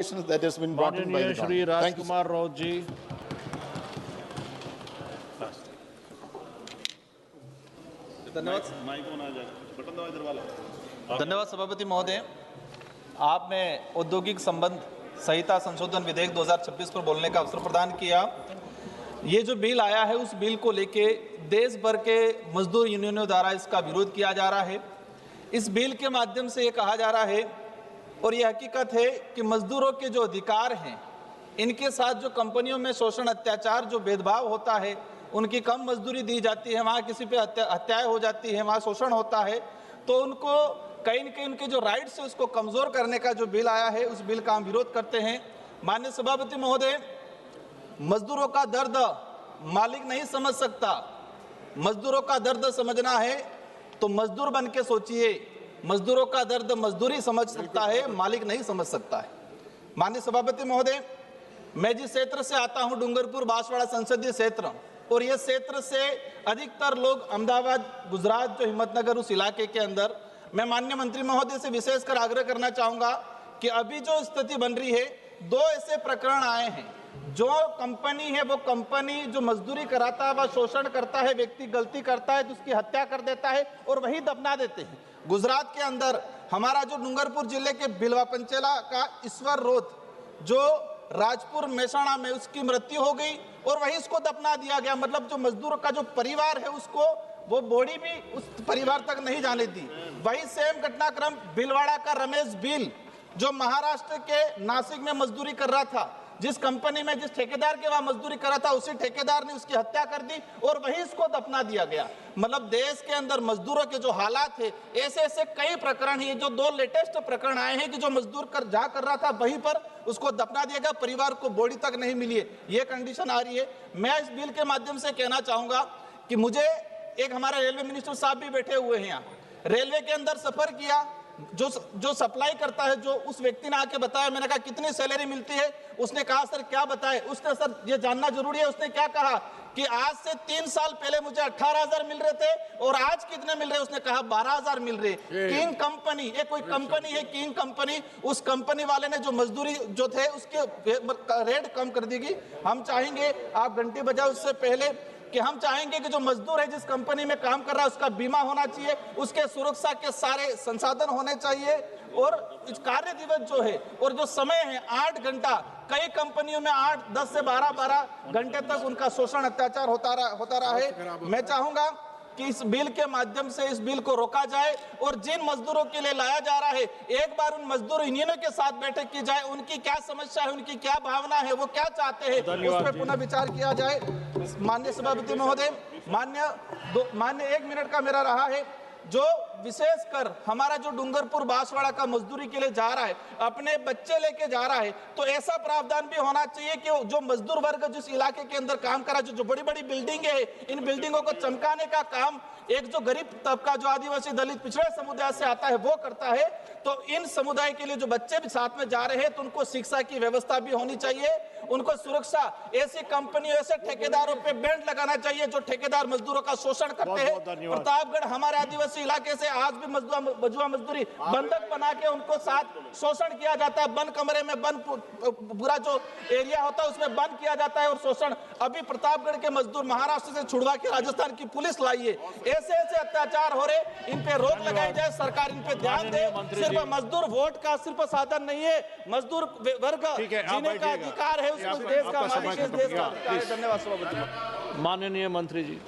that has been brought in by the माननीय Shri government. Thank you, sir. राजकुमार राउत जी। धन्यवाद सभापति महोदय। आपने औद्योगिक संबंध संहिता संशोधन विधेयक 2026 पर बोलने का अवसर प्रदान किया। ये जो बिल आया है उस बिल को लेके देश भर के मजदूर यूनियनों द्वारा इसका विरोध किया जा रहा है। इस बिल के माध्यम से ये कहा जा रहा है और ये हकीकत है कि मजदूरों के जो अधिकार हैं, इनके साथ जो कंपनियों में शोषण, अत्याचार, जो भेदभाव होता है, उनकी कम मजदूरी दी जाती है, वहाँ किसी पे हत्याएं हो जाती है, वहाँ शोषण होता है, तो उनको कहीं न कहीं उनके जो राइट्स है उसको कमज़ोर करने का जो बिल आया है उस बिल का हम विरोध करते हैं। माननीय सभापति महोदय, मजदूरों का दर्द मालिक नहीं समझ सकता। मजदूरों का दर्द समझना है तो मजदूर बन के सोचिए। मजदूरों का दर्द मजदूरी समझ सकता है, मालिक नहीं समझ सकता है। माननीय सभापति महोदय, मैं जिस क्षेत्र से आता हूं, डूंगरपुर बांसवाड़ा संसदीय क्षेत्र, और ये क्षेत्र से अधिकतर लोग अहमदाबाद, गुजरात, जो हिम्मतनगर उस इलाके के अंदर, मैं माननीय मंत्री महोदय से विशेषकर आग्रह करना चाहूंगा कि अभी जो स्थिति बन रही है, दो ऐसे प्रकरण आए हैं। जो कंपनी है वो कंपनी जो मजदूरी कराता है, वह शोषण करता है, व्यक्ति गलती करता है तो उसकी हत्या कर देता है और वही दफना देते हैं। गुजरात के अंदर हमारा जो डूंगरपुर जिले के बिलवा पंचेला का ईश्वर रोथ, जो राजपुर मेहसाणा में उसकी मृत्यु हो गई और वहीं उसको दफना दिया गया। मतलब जो मजदूर का जो परिवार है उसको वो बॉडी भी उस परिवार तक नहीं जाने दी। वही सेम घटनाक्रम भीलवाड़ा का रमेश भील, जो महाराष्ट्र के नासिक में मजदूरी कर रहा था, जिस कंपनी में जिस ठेकेदार के वहां मजदूरी कर रहा था, उसी ठेकेदार ने उसकी हत्या कर दी और वहीं इसको दफना दिया गया। मतलब देश के अंदर मजदूरों के जो हालात है, ऐसे ऐसे कई प्रकरण हैं। जो दो लेटेस्ट प्रकरण आए हैं कि जो मजदूर जहाँ कर रहा था वहीं पर उसको दफना दिया गया, परिवार को बॉडी तक नहीं मिली है, ये कंडीशन आ रही है। मैं इस बिल के माध्यम से कहना चाहूंगा कि मुझे एक हमारे रेलवे मिनिस्टर साहब भी बैठे हुए हैं यहाँ, रेलवे के अंदर सफर किया, जो सप्लाई करता है, जो उस व्यक्ति ने आके बताया, मैंने कहा कितनी सैलरी मिलती है, उसने कहा सर क्या बताए, उसने सर ये जानना जरूरी है, उसने क्या कहा कि आज से 3 साल पहले मुझे 18,000 मिल रहे थे और आज कितने मिल रहे, उसने कहा 12,000 मिल रहे। किंग कंपनी, ये कोई कंपनी है किंग कंपनी, उस कंपनी वाले ने जो मजदूरी जो थे उसके रेट कम कर देगी। हम चाहेंगे, आप घंटी बजाओ उससे पहले, कि हम चाहेंगे कि जो मजदूर है जिस कंपनी में काम कर रहा है उसका बीमा होना चाहिए, उसके सुरक्षा के सारे संसाधन होने चाहिए, और कार्य दिवस जो है और जो समय है 8 घंटा, कई कंपनियों में 8, 10 से 12 घंटे तक उनका शोषण, अत्याचार होता रहा है। मैं चाहूंगा कि इस बिल के माध्यम से इस बिल को रोका जाए और जिन मजदूरों के लिए लाया जा रहा है, एक बार उन मजदूर यूनियनों के साथ बैठक की जाए, उनकी क्या समस्या है, उनकी क्या भावना है, वो क्या चाहते हैं, उस पर पुनः विचार किया जाए। माननीय सभापति महोदय, मान्य 1 मिनट का मेरा रहा है। जो विशेषकर हमारा जो डूंगरपुर बांसवाड़ा का मजदूरी के लिए जा रहा है, अपने बच्चे लेके जा रहा है, तो ऐसा प्रावधान भी होना चाहिए कि जो मजदूर वर्ग जिस इलाके के अंदर काम कर रहा है, जो बड़ी बड़ी बिल्डिंगें हैं, इन बिल्डिंगों को चमकाने का काम एक जो गरीब तबका, जो आदिवासी, दलित, पिछड़े समुदाय से आता है, वो करता है। तो इन समुदाय के लिए जो बच्चे भी साथ में जा रहे हैं, तो उनको शिक्षा की व्यवस्था भी होनी चाहिए, उनको सुरक्षा। ऐसी कंपनियों, ऐसे ठेकेदारों पे बैंड लगाना चाहिए जो ठेकेदार मजदूरों का शोषण करते हैं। प्रतापगढ़ हमारे आदिवासी इलाके से आज भी बजुआ मजदूरी बंधक बना के उनको साथ शोषण किया जाता है। बंद कमरे में, बंद पूरा जो एरिया होता है उसमें बंद किया जाता है और शोषण। अभी प्रतापगढ़ के मजदूर महाराष्ट्र से छुड़वा के राजस्थान की पुलिस लाई है। ऐसे ऐसे अत्याचार हो रहे, इन पे रोक लगाई जाए, सरकार इन पे ध्यान दे। सिर्फ मजदूर वोट का सिर्फ साधन नहीं है, मजदूर वर्ग जीने का अधिकार है, उसको देश का मालिक, देश का अधिकार है। धन्यवाद सभापति। माननीय मंत्री जी।